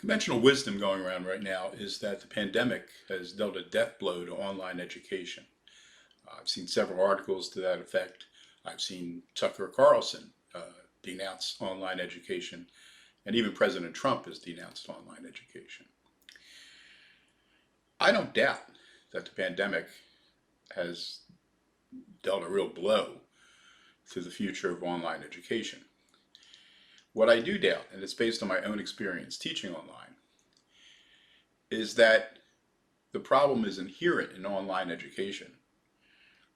Conventional wisdom going around right now is that the pandemic has dealt a death blow to online education. I've seen several articles to that effect. I've seen Tucker Carlson denounce online education, and even President Trump has denounced online education. I don't doubt that the pandemic has dealt a real blow to the future of online education. What I do doubt, and it's based on my own experience teaching online, is that the problem is inherent in online education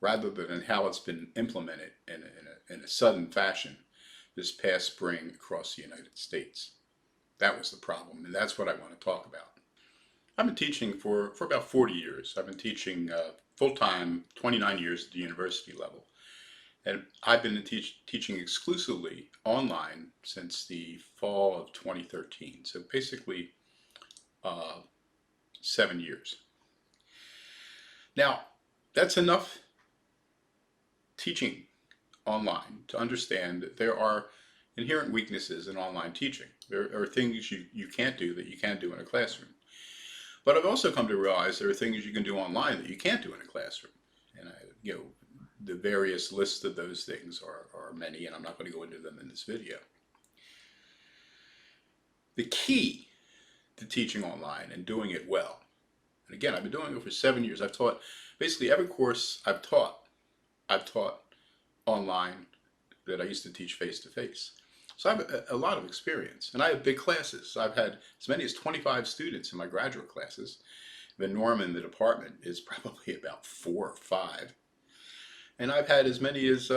rather than in how it's been implemented in a sudden fashion this past spring across the United States. That was the problem, and that's what I want to talk about. I've been teaching for about 40 years. I've been teaching full-time 29 years at the university level. And I've been teaching exclusively online since the fall of 2013. So basically 7 years. Now, that's enough teaching online to understand that there are inherent weaknesses in online teaching. There are things you can't do that you can do in a classroom. But I've also come to realize there are things you can do online that you can't do in a classroom. And the various lists of those things are many, and I'm not going to go into them in this video. The key to teaching online and doing it well, and again, I've been doing it for 7 years. I've taught basically every course I've taught online that I used to teach face-to-face. So I have a lot of experience, and I have big classes. I've had as many as 25 students in my graduate classes. The norm in the department is probably about 4 or 5. And I've had as many as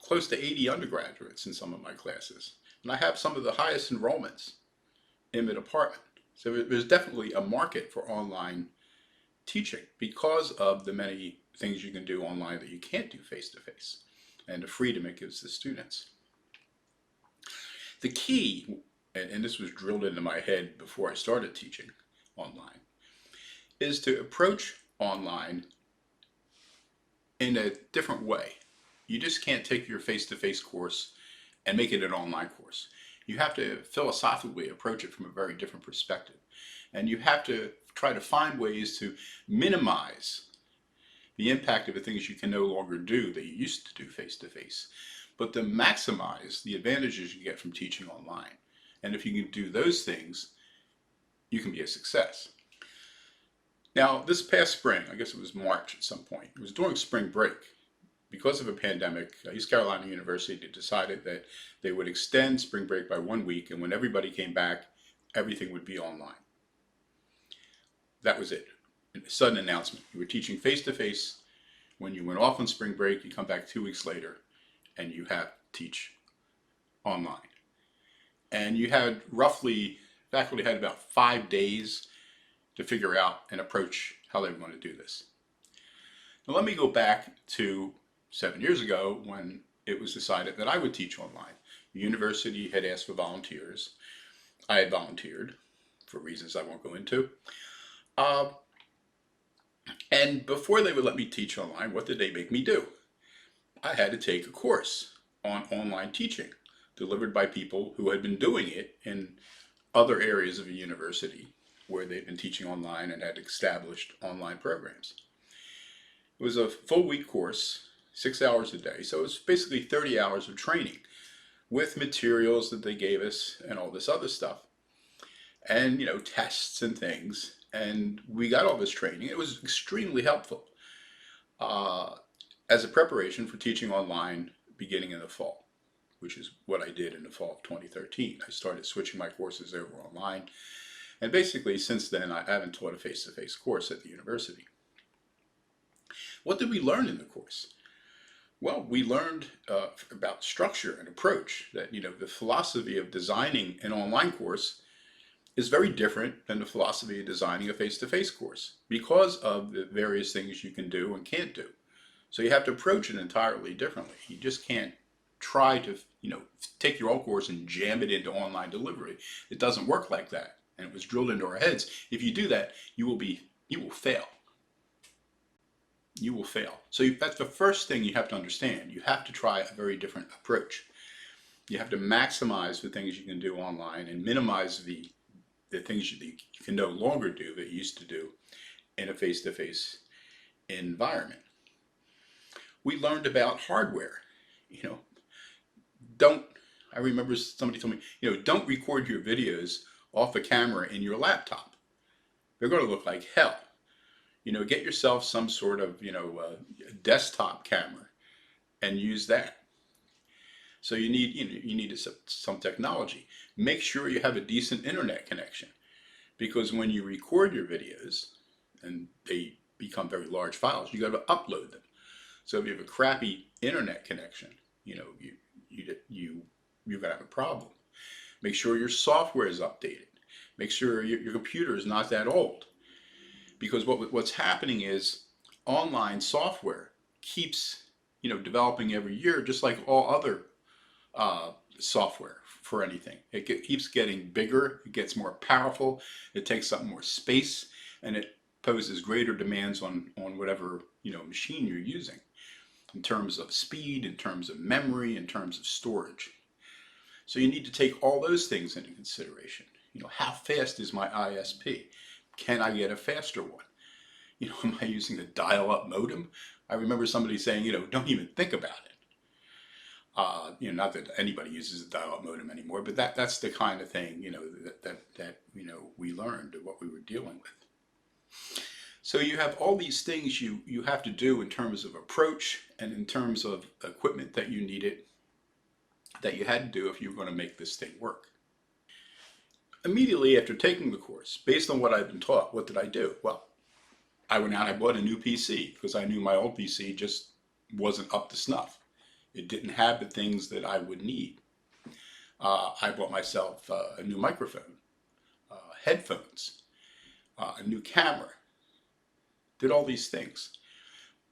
close to 80 undergraduates in some of my classes. And I have some of the highest enrollments in the department. So there's definitely a market for online teaching because of the many things you can do online that you can't do face-to-face, and the freedom it gives the students. The key, and this was drilled into my head before I started teaching online, is to approach online in a different way. You just can't take your face-to-face course and make it an online course. You have to philosophically approach it from a very different perspective. And you have to try to find ways to minimize the impact of the things you can no longer do that you used to do face-to-face, but to maximize the advantages you get from teaching online. And if you can do those things, you can be a success. Now, this past spring, I guess it was March at some point, it was during spring break. Because of a pandemic, East Carolina University decided that they would extend spring break by 1 week, and when everybody came back, everything would be online. That was it. A sudden announcement. You were teaching face-to-face. When you went off on spring break, you come back 2 weeks later, and you have to teach online. And you had roughly, faculty had about 5 days to figure out and approach how they were going to do this. Now let me go back to 7 years ago when it was decided that I would teach online. The university had asked for volunteers. I had volunteered for reasons I won't go into. And before they would let me teach online, what did they make me do? I had to take a course on online teaching delivered by people who had been doing it in other areas of a university where they'd been teaching online and had established online programs. It was a full week course, 6 hours a day, so it was basically 30 hours of training with materials that they gave us and all this other stuff. And, tests and things. And we got all this training. It was extremely helpful as a preparation for teaching online beginning in the fall, which is what I did in the fall of 2013. I started switching my courses over online. And basically, since then, I haven't taught a face-to-face course at the university. What did we learn in the course? Well, we learned about structure and approach, that the philosophy of designing an online course is very different than the philosophy of designing a face-to-face course because of the various things you can do and can't do. So you have to approach it entirely differently. You just can't try to, take your old course and jam it into online delivery. It doesn't work like that. And it was drilled into our heads. If you do that, you will fail. You will fail. So that's the first thing you have to understand. You have to try a very different approach. You have to maximize the things you can do online and minimize the the things you can no longer do that you used to do in a face-to-face environment. We learned about hardware. You know, don't, I remember somebody told me, don't record your videos off a camera in your laptop. They're going to look like hell. Get yourself some sort of, desktop camera and use that. So you need some technology. Make sure you have a decent internet connection, because when you record your videos and they become very large files, you got to upload them. So if you have a crappy internet connection, you're gonna have a problem. Make sure your software is updated. Make sure your computer is not that old, because what's happening is online software keeps developing every year, just like all other software for anything. It keeps getting bigger, it gets more powerful, it takes up more space, and it poses greater demands on whatever machine you're using, in terms of speed, in terms of memory, in terms of storage. So you need to take all those things into consideration. How fast is my ISP? Can I get a faster one? Am I using a dial-up modem? I remember somebody saying, don't even think about it. Not that anybody uses a dial-up modem anymore, but that's the kind of thing, that we learned, what we were dealing with. So you have all these things you have to do in terms of approach and in terms of equipment that you needed, that you had to do if you were going to make this thing work. Immediately after taking the course, based on what I've been taught, what did I do? Well, I went out and I bought a new PC, because I knew my old PC just wasn't up to snuff. It didn't have the things that I would need. I bought myself a new microphone, headphones, a new camera. Did all these things.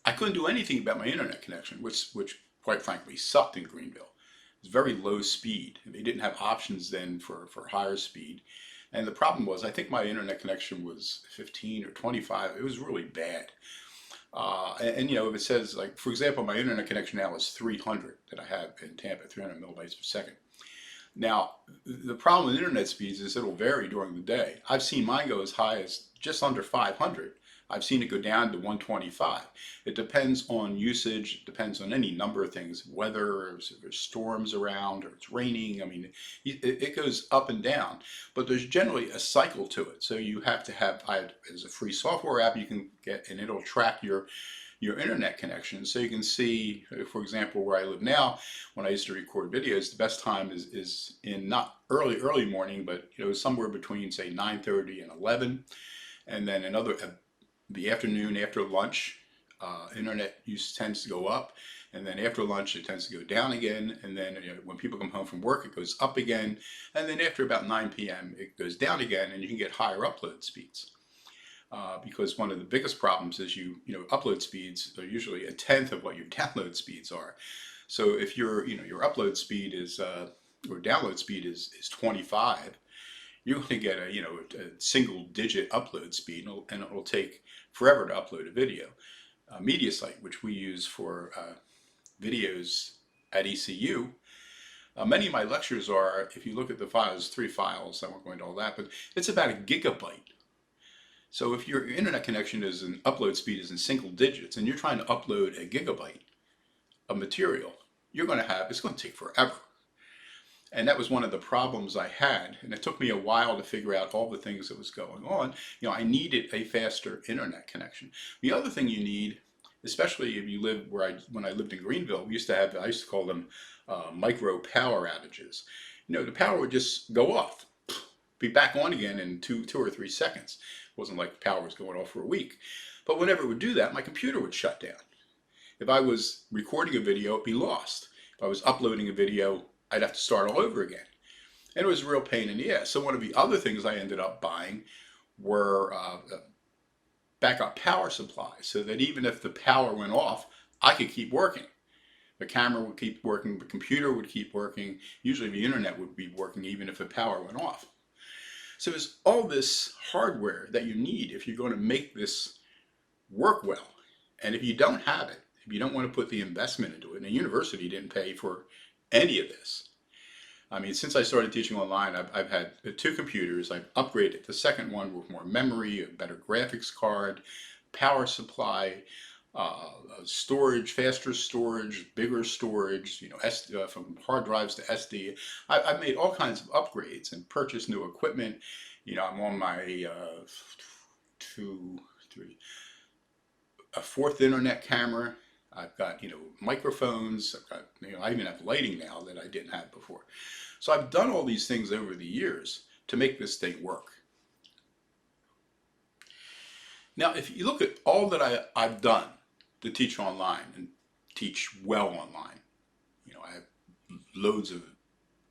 I couldn't do anything about my internet connection, which quite frankly sucked in Greenville. It was very low speed. They didn't have options then for higher speed. And the problem was, I think my internet connection was 15 or 25. It was really bad. If it says, like, for example, my internet connection now is 300 that I have in Tampa, 300 millibytes per second. Now, the problem with internet speeds is it'll vary during the day. I've seen mine go as high as just under 500. I've seen it go down to 125. It depends on usage. It depends on any number of things, weather, if there's storms around, or it's raining. I mean, it goes up and down, but there's generally a cycle to it. So you have to have, there's a free software app you can get, and it'll track your internet connection. So you can see, for example, where I live now, when I used to record videos, the best time is in not early morning, but somewhere between, say, 9:30 and 11. And then the afternoon after lunch, internet use tends to go up, and then after lunch it tends to go down again, and then when people come home from work it goes up again, and then after about 9 p.m. it goes down again, and you can get higher upload speeds. Because one of the biggest problems is upload speeds are usually a tenth of what your download speeds are. So if your upload speed is or download speed is 25, you're going to get a single digit upload speed, and it'll take forever to upload a video. MediaSite, which we use for videos at ECU, many of my lectures are, if you look at the files, 3 files, I won't go into all that, but it's about a gigabyte. So if your internet connection is an upload speed is in single digits, and you're trying to upload a gigabyte of material, it's going to take forever. And that was one of the problems I had, and it took me a while to figure out all the things that was going on. I needed a faster internet connection. The other thing you need, especially if you live when I lived in Greenville, I used to call them micro power outages. The power would just go off, be back on again in 2 or 3 seconds. It wasn't like the power was going off for a week. But whenever it would do that, my computer would shut down. If I was recording a video, it'd be lost. If I was uploading a video, I'd have to start all over again. And it was a real pain in the ass. So one of the other things I ended up buying were backup power supplies, so that even if the power went off, I could keep working. The camera would keep working, the computer would keep working, usually the internet would be working even if the power went off. So there's all this hardware that you need if you're going to make this work well. And if you don't have it, if you don't want to put the investment into it, and the university didn't pay for any of this, I mean, since I started teaching online, I've had 2 computers. I've upgraded the second one with more memory, a better graphics card, power supply, storage, faster storage, bigger storage, from hard drives to SD. I've made all kinds of upgrades and purchased new equipment. I'm on my two, three, a fourth internet camera. I've got, microphones. I've got, I even have lighting now that I didn't have before. So I've done all these things over the years to make this thing work. Now, if you look at all that I've done to teach online and teach well online, I have loads of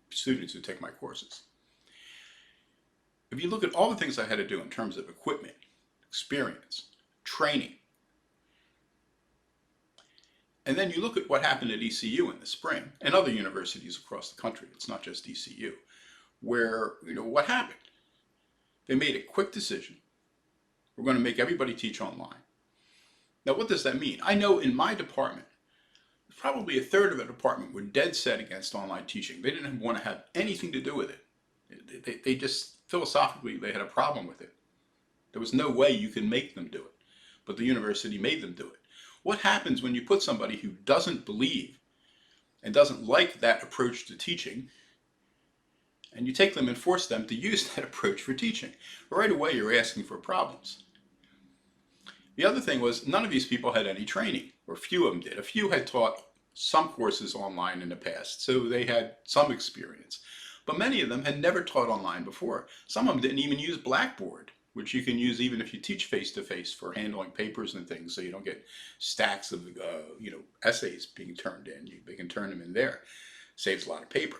students who take my courses. If you look at all the things I had to do in terms of equipment, experience, training, and then you look at what happened at ECU in the spring and other universities across the country, it's not just ECU, where, what happened? They made a quick decision. We're going to make everybody teach online. Now, what does that mean? I know in my department, probably a third of the department were dead set against online teaching. They didn't want to have anything to do with it. They just, philosophically, they had a problem with it. There was no way you could make them do it, but the university made them do it. What happens when you put somebody who doesn't believe and doesn't like that approach to teaching, and you take them and force them to use that approach for teaching? Right away, you're asking for problems. The other thing was, none of these people had any training, or few of them did. A few had taught some courses online in the past, so they had some experience. But many of them had never taught online before. Some of them didn't even use Blackboard, which you can use even if you teach face-to-face for handling papers and things, so you don't get stacks of essays being turned in. They can turn them in there. Saves a lot of paper.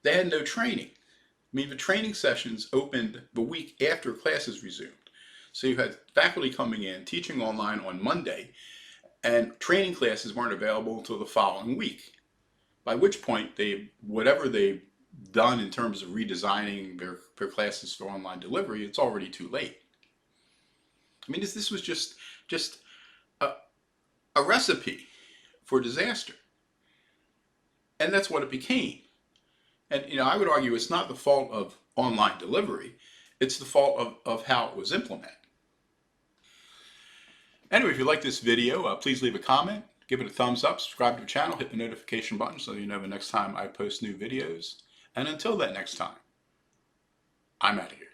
They had no training. I mean, the training sessions opened the week after classes resumed. So you had faculty coming in, teaching online on Monday, and training classes weren't available until the following week. By which point, whatever they've done in terms of redesigning their classes for online delivery, it's already too late. I mean, this was just a recipe for disaster. And that's what it became. And I would argue it's not the fault of online delivery, it's the fault of how it was implemented. Anyway, if you like this video, please leave a comment, give it a thumbs up, subscribe to the channel, hit the notification button so you know the next time I post new videos. And until that next time, I'm out of here.